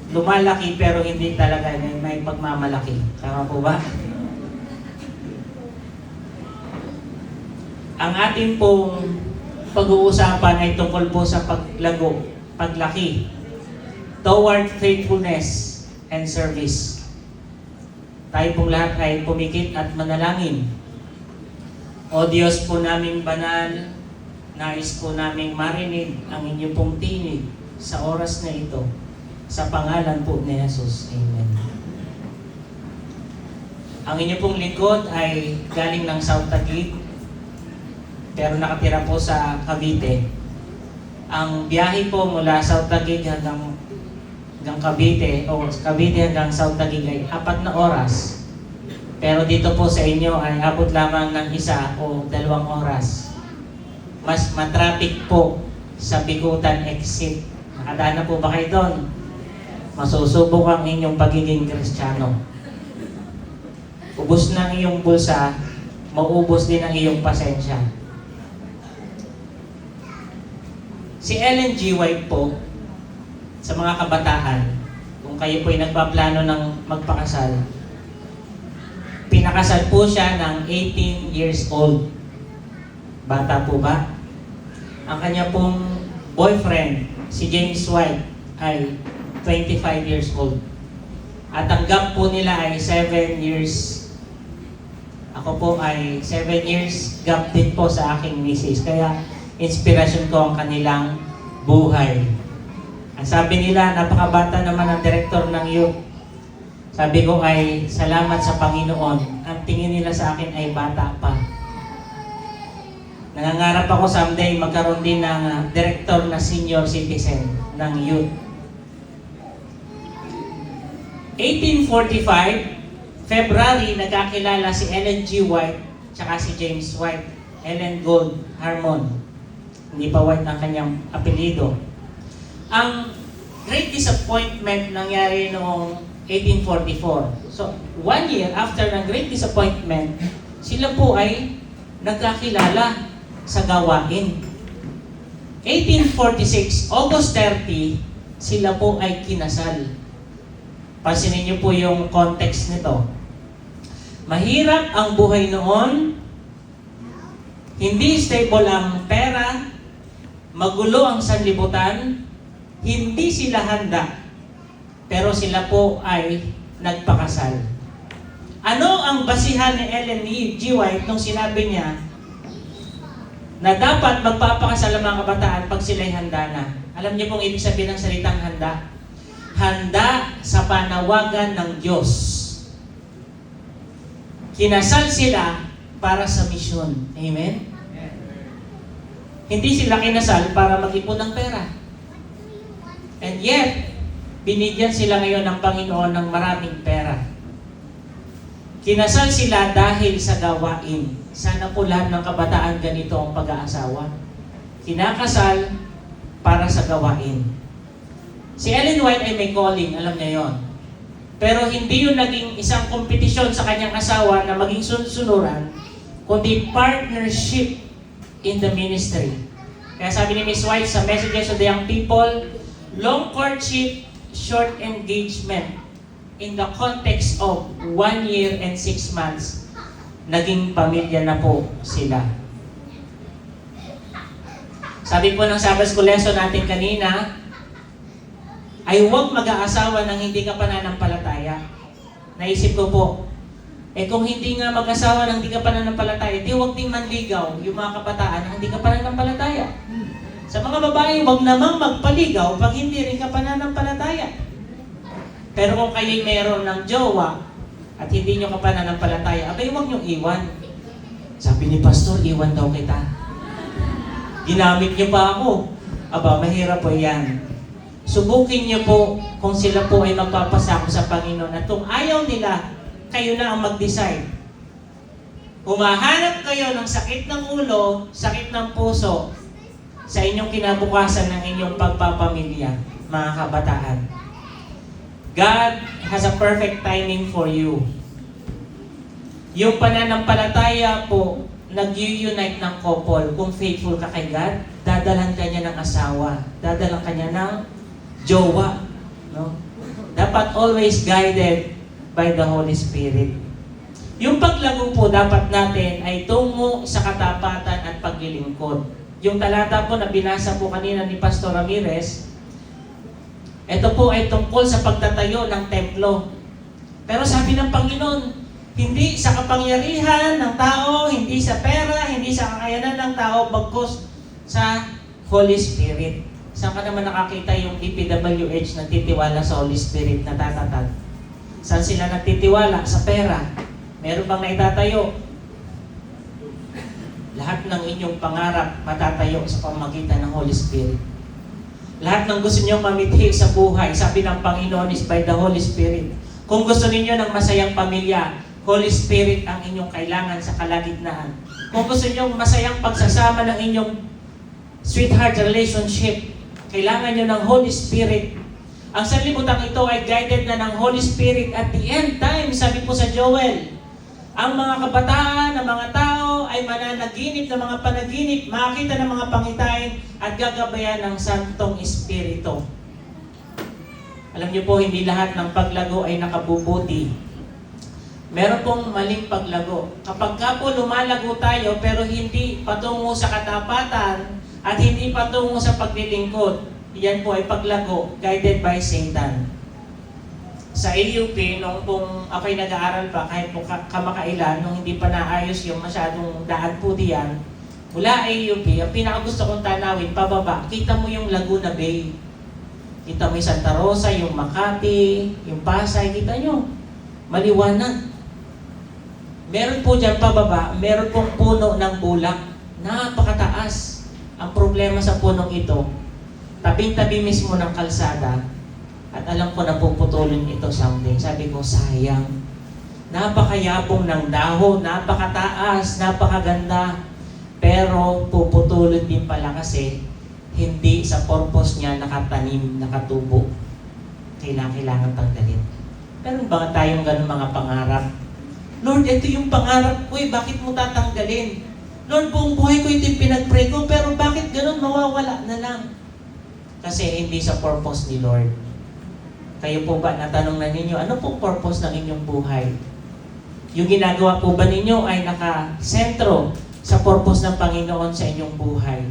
lumalaki pero hindi talaga may pagmamalaki. Tama po ba? Ang ating pong pag-uusapan ay tungkol po sa paglago, paglaki, toward faithfulness and service. Tayo pong lahat ay pumikit at manalangin. O Diyos po naming banal, nais po naming marinig ang inyong pong tinig sa oras na ito. Sa pangalan po ni Jesus. Amen. Ang inyong pong lingkod ay galing ng South Taguig, pero nakatira po sa Cavite. Ang biyahe po mula South Taguig hanggang Cavite, o Cavite hanggang South Taguig ay 4 na oras. Pero dito po sa inyo ay abot lamang ng 1 o 2 oras. Mas matraffic po sa Bigutan exit. Nakadaan na po ba kayo doon? Masusubok ang inyong pagiging Kristiyano. Ubos na ang iyong bulsa, maubos din ang iyong pasensya. Si Ellen G. White po, sa mga kabataan, kung kayo po ay nagpaplano ng magpakasal, pinakasal po siya ng 18 years old. Bata po ba? Ang kanya pong boyfriend, si James White, ay 25 years old. At ang gap po nila ay 7 years. Ako po ay 7 years gap din po sa aking misis. Kaya inspirasyon ko ang kanilang buhay. Ang sabi nila, napakabata naman ang direktor ng youth. Sabi ko ay, salamat sa Panginoon. Ang tingin nila sa akin ay bata pa. Nangangarap ako someday magkaroon din ng director na senior citizen ng youth. 1845, February, nagkakilala si Ellen G. White tsaka si James White. Ellen Gold Harmon. Hindi pa White ang kanyang apelido. Ang Great Disappointment nangyari noong 1844. So, 1 year after ng Great Disappointment, sila po ay nagkakilala sa gawain. 1846, August 30, sila po ay kinasal. Pansinin niyo po yung context nito. Mahirap ang buhay noon, hindi stable ang pera, magulo ang sanlibutan, hindi sila handa, pero sila po ay nagpakasal. Ano ang basihan ni Ellen G. White nung sinabi niya na dapat magpapakasal ang mga kabataan pag sila'y handa na? Alam niyo pong ibig sabihin ng salitang handa? Handa sa panawagan ng Diyos. Kinasal sila para sa misyon. Amen? Hindi sila kinasal para mag-ipon ng pera. And yet, binigyan sila ngayon ng Panginoon ng maraming pera. Kinasal sila dahil sa gawain. Sana po lahat ng kabataan ganito ang pag-aasawa. Kinakasal para sa gawain. Si Ellen White ay may calling, alam niya yon. Pero hindi yun naging isang kompetisyon sa kanyang asawa na maging sunod-sunuran, kundi partnership in the ministry. Kaya sabi ni Miss White sa Messages to the Young People, long courtship, short engagement. In the context of 1 year and 6 months, naging pamilya na po sila. Sabi po ng Sabbath School lesson natin kanina, ay huwag mag-aasawa nang hindi ka pananampalataya. Naisip ko po, kung hindi nga mag-asawa nang hindi ka pananampalataya, di huwag ding manligaw yung mga kabataan nang hindi ka pananampalataya. Sa mga babae, huwag namang magpaligaw pag hindi rin ka pananampalataya. Pero kung kayo'y meron ng jowa at hindi nyo ka pananampalataya, abay huwag nyong iwan. Sabi ni Pastor, iwan daw kita. Ginamit niyo pa ako. Aba, mahirap po yan. Subukin niyo po kung sila po ay magpapasako sa Panginoon at kung ayaw nila, kayo na ang mag-decide. Humahanap kayo ng sakit ng ulo, sakit ng puso sa inyong kinabukasan ng inyong pagpapamilya, mga kabataan. God has a perfect timing for you. Yung pananampalataya po, nag-unite ng couple. Kung faithful ka kay God, dadalhan ka niya ng asawa, dadalhan ka niya ng jowa. No? Dapat always guided by the Holy Spirit. Yung paglago po dapat natin ay tungo sa katapatan at paglilingkod. Yung talata po na binasa po kanina ni Pastor Ramirez, ito po ay tungkol sa pagtatayo ng templo. Pero sabi ng Panginoon, hindi sa kapangyarihan ng tao, hindi sa pera, hindi sa kakayanan ng tao, bagkus sa Holy Spirit. Saan ka naman nakakita yung DPWH nagtitiwala sa Holy Spirit na tatatag? Saan sila nagtitiwala? Sa pera. Meron bang naitatayo? Lahat ng inyong pangarap matatayo sa pamamagitan ng Holy Spirit. Lahat ng gusto niyo mamithi sa buhay, sabi ng Panginoon is by the Holy Spirit. Kung gusto niyo ng masayang pamilya, Holy Spirit ang inyong kailangan sa kalagitnaan. Kung gusto niyo masayang pagsasama ng inyong sweetheart relationship, kailangan niyo ng Holy Spirit. Ang sanlibutan ito ay guided na ng Holy Spirit at the end time, sabi po sa Joel, ang mga kabataan, ang mga tao ay mananaginip ng mga panaginip, makakita ng mga pangitain at gagabayan ng Santong Espiritu. Alam niyo po, hindi lahat ng paglago ay nakabubuti. Meron pong maling paglago. Kapag ka po lumalago tayo pero hindi patungo sa katapatan at hindi patungo sa paglilingkod, yan po ay paglago guided by Satan. Sa AUP, nung kung ako'y nag-aaral pa, kahit po kamakailan, nung hindi pa naayos yung masyadong daan po diyan, mula AUP, ang pinakagusto kong tanawin, pababa, kita mo yung Laguna Bay. Kita mo yung Santa Rosa, yung Makati, yung Pasay, kita nyo. Maliwanag. Meron po dyan pababa, meron pong puno ng bulak. Napakataas. Ang problema sa punong ito, tabing-tabi mismo ng kalsada, at alam ko na puputulin ito someday. Sabi ko, sayang. Napakayabong ng dahon, napakataas, napakaganda. Pero puputulin din pala kasi hindi sa purpose niya nakatanim, nakatubo. Kailangan tanggalin. Pero ba tayong ganun mga pangarap? Lord, ito yung pangarap ko eh, bakit mo tatanggalin? Lord, buong buhay ko ito yung pinag-pray ko, pero bakit ganun mawawala na lang? Kasi hindi sa purpose ni Lord. Kayo po ba, natanong na ninyo, ano pong purpose ng inyong buhay? Yung ginagawa po ba ninyo ay nakasentro sa purpose ng Panginoon sa inyong buhay?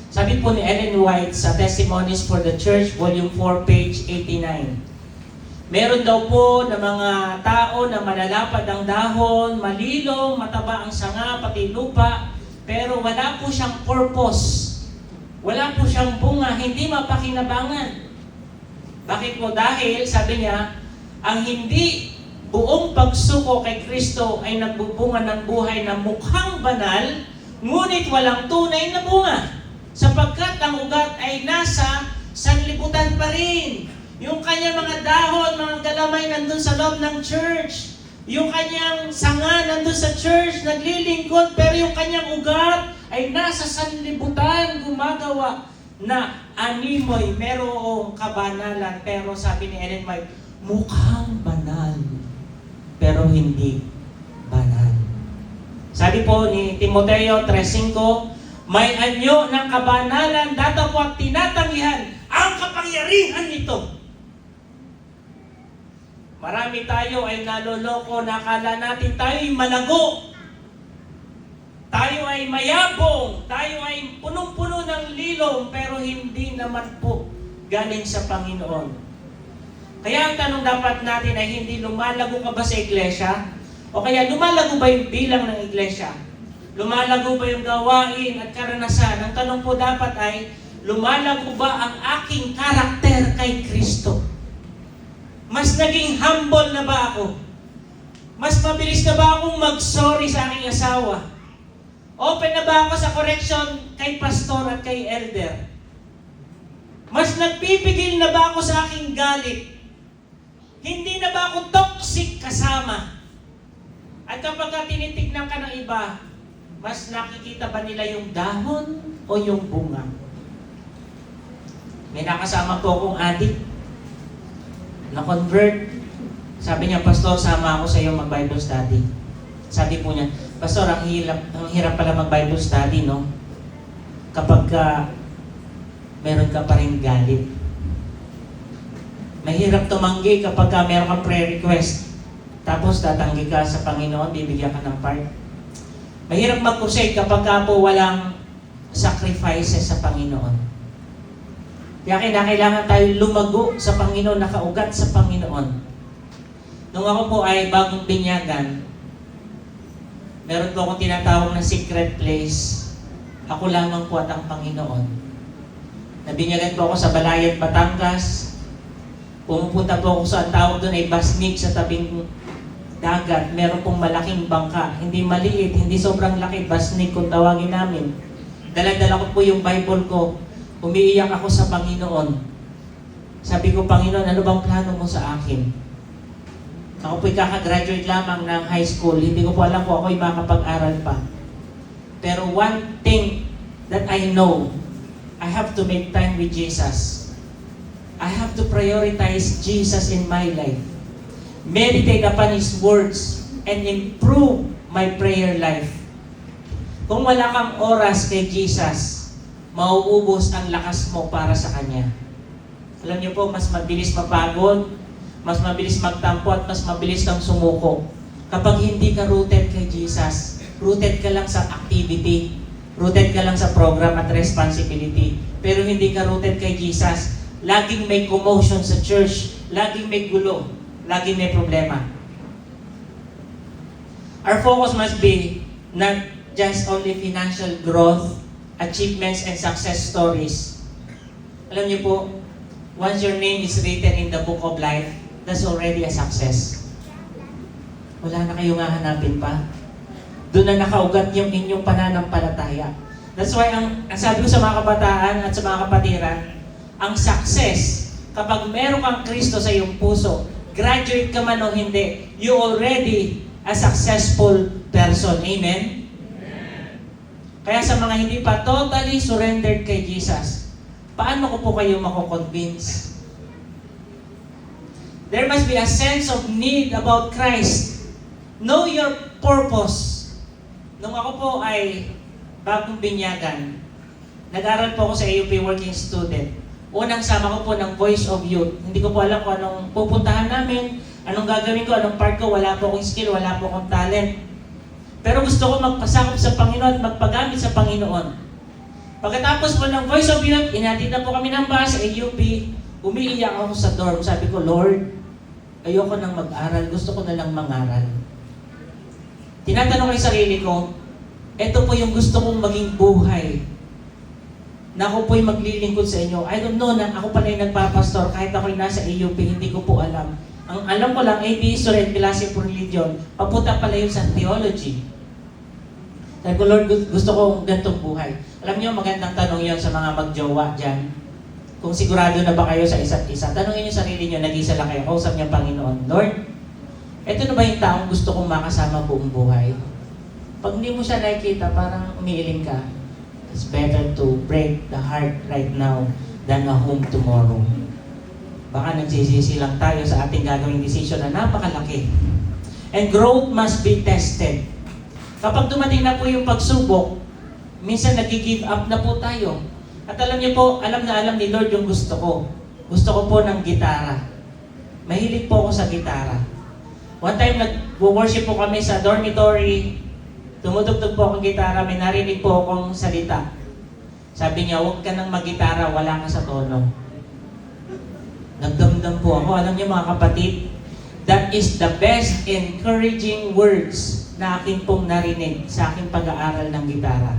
Sabi po ni Ellen White sa Testimonies for the Church, Volume 4, page 89. Meron daw po na mga tao na malalapad ang dahon, malilong, mataba ang sanga, pati lupa, pero wala po siyang purpose. Wala po siyang bunga, hindi mapakinabangan. Bakit po? Dahil, sabi niya, ang hindi buong pagsuko kay Kristo ay nagbubunga ng buhay na mukhang banal, ngunit walang tunay na bunga. Sapagkat ang ugat ay nasa sanlibutan pa rin. Yung kanyang mga dahon, mga galamay nandun sa loob ng church. Yung kanyang sanga nandun sa church, naglilingkod, pero yung kanyang ugat ay nasa sanlibutan, gumagawa na animoy, merong kabanalan, pero sabi ni Ellen White, mukhang banal, pero hindi banal. Sabi po ni Timoteo 3:5, may anyo ng kabanalan, datapwat tinatanggihan ang kapangyarihan nito. Marami tayo ay naloloko, nakala natin tayo'y malago. Tayo ay mayabong, tayo ay punong-puno ng lilong, pero hindi naman po galing sa Panginoon. Kaya ang tanong dapat natin ay hindi lumalago ka ba sa iglesia? O kaya lumalago ba yung bilang ng iglesia? Lumalago ba yung gawain at karanasan? Ang tanong po dapat ay, lumalago ba ang aking karakter kay Kristo? Mas naging humble na ba ako? Mas mabilis na ba akong mag-sorry sa aking asawa? Open na ba ako sa correction kay pastor at kay elder? Mas nagpipigil na ba ako sa aking galit? Hindi na ba ako toxic kasama? At kapag tinitignan ka ng iba, mas nakikita ba nila yung dahon o yung bunga? May nakasama po akong adik na-convert. Sabi niya, Pastor, sama ako sa iyo mag-Bible study. Sabi po niya, Pastor, ang hirap pala mag-Bible study, no? Kapag meron ka pa rin galit. Mahirap tumanggi kapag meron kang prayer request. Tapos tatanggi ka sa Panginoon, bibigyan ka ng part. Mahirap mag-crusade kapag po walang sacrifices sa Panginoon. Kaya kailangan tayo lumago sa Panginoon, nakaugat sa Panginoon. Nung ako po ay bagong binyagan, meron po akong tinatawag na secret place. Ako lamang po at ang Panginoon. Nabinyagan po ako sa Balayan, Batangas. Pumupunta po ako sa tawag doon ay Basnig sa tabing dagat. Meron pong malaking bangka. Hindi maliit, hindi sobrang laki. Basnig kung tawagin namin. Dala-dala ko po yung Bible ko. Umiiyak ako sa Panginoon. Sabi ko, Panginoon, ano bang plano mo sa akin? Ako po'y kakagraduate lamang ng high school. Hindi ko po alam kung ako'y makapag-aral pa. Pero one thing that I know, I have to make time with Jesus. I have to prioritize Jesus in my life. Meditate upon His words and improve my prayer life. Kung wala kang oras kay Jesus, mauubos ang lakas mo para sa Kanya. Alam niyo po, mas mabilis mapagod, mas mabilis magtampo at mas mabilis kang sumuko. Kapag hindi ka rooted kay Jesus, rooted ka lang sa activity, rooted ka lang sa program at responsibility, pero hindi ka rooted kay Jesus, laging may commotion sa church, laging may gulo, laging may problema. Our focus must be not just only financial growth, achievements, and success stories. Alam niyo po, once your name is written in the book of life, that's already a success. Wala na kayong hahanapin pa. Doon na nakaugat yung inyong pananampalataya. That's why ang sabi ko sa mga kabataan at sa mga kapatiran, ang success, kapag meron kang Kristo sa iyong puso, graduate ka man o hindi, you already a successful person. Amen? Kaya sa mga hindi pa totally surrendered kay Jesus, paano ko po kayo mako-convince? There must be a sense of need about Christ. Know your purpose. Nung ako po ay bagong binyagan, nag-aral po ako sa AUP Working Student. Unang sama ko po ng Voice of Youth. Hindi ko po alam kung anong pupuntahan namin, anong gagawin ko, anong part ko, wala po akong skill, wala po akong talent. Pero gusto ko magpasakop sa Panginoon at magpagamit sa Panginoon. Pagkatapos po ng Voice of Youth, inatid na po kami ng bus sa AUP, umiiyak ako sa dorm. Sabi ko, Lord, ayoko nang mag-aral, gusto ko na lang mangaral. Tinatanong ko yung sarili ko, eto po yung gusto kong maging buhay. Na ako po'y maglilingkod sa inyo. I don't know na ako pala yung nagpapastor kahit ako'y nasa AUP, hindi ko po alam. Ang alam ko lang, AP History and Philosophy of Religion, papunta pala yun sa theology. Sabi ko, Lord, gusto kong gantong buhay. Alam niyo, magandang tanong yon sa mga magjowa dyan. Kung sigurado na ba kayo sa isa't isa, tanongin niyo sarili niyo, nag-isa lang kayo, kausap niyo Panginoon, Lord, eto na ba yung taong gusto kong makasama buong buhay? Pag hindi mo siya nakikita, parang umiiling ka. It's better to break the heart right now than a home tomorrow. Baka nagsisisi lang tayo sa ating gagawing decision na napakalaki. And growth must be tested. Kapag dumating na po yung pagsubok, minsan nag-give up na po tayo. At alam niyo po, alam na alam ni Lord yung gusto ko. Gusto ko po ng gitara. Mahilig po ako sa gitara. One time nag-worship po kami sa dormitory. Tumutugtog po akong gitara, may narinig po akong salita. Sabi niya, huwag ka nang mag-gitara, wala ka sa tono. Nagdamdam po ako. Alam niyo mga kapatid, that is the best encouraging words na akin pong narinig sa aking pag-aaral ng gitara.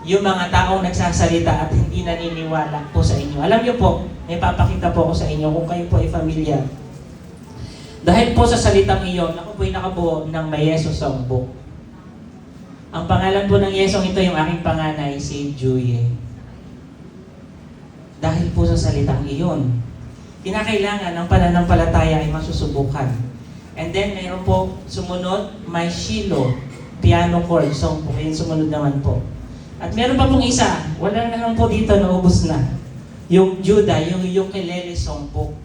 Yung mga taong nagsasalita at hindi naniniwala po sa inyo. Alam niyo po, may papakita po ako sa inyo kung kayo po ay familiar. Dahil po sa salitang iyon, ako po'y nakabuo ng may Yeso Songbook. Ang pangalan po ng Yesong ito, yung aking panganay, si Juye. Dahil po sa salitang iyon, kinakailangan ang pananampalataya ay masusubukan. And then, mayroon po sumunod, may Shiloh, piano chord, songbook. Yung sumunod naman po. At meron pa pong isa, wala naman po dito, naubos na. Yung Judah, yung ukulele songbook.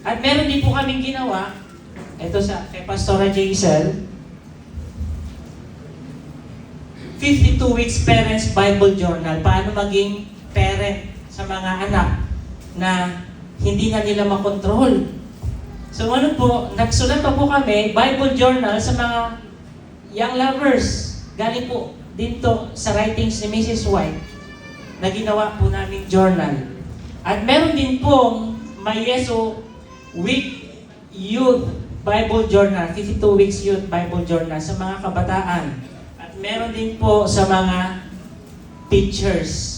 At meron din po kaming ginawa, ito sa kay Pastora Jaisel, 52 Weeks Parents Bible Journal. Paano maging parent sa mga anak. na hindi na nila makontrol. So ano po, nagsulat pa po kami, Bible journal sa mga young lovers. Galing po dito sa writings ni Mrs. White na ginawa po namin journal. At meron din pong may Yeso Week Youth Bible Journal, 52 Weeks Youth Bible Journal sa mga kabataan. At meron din po sa mga teachers.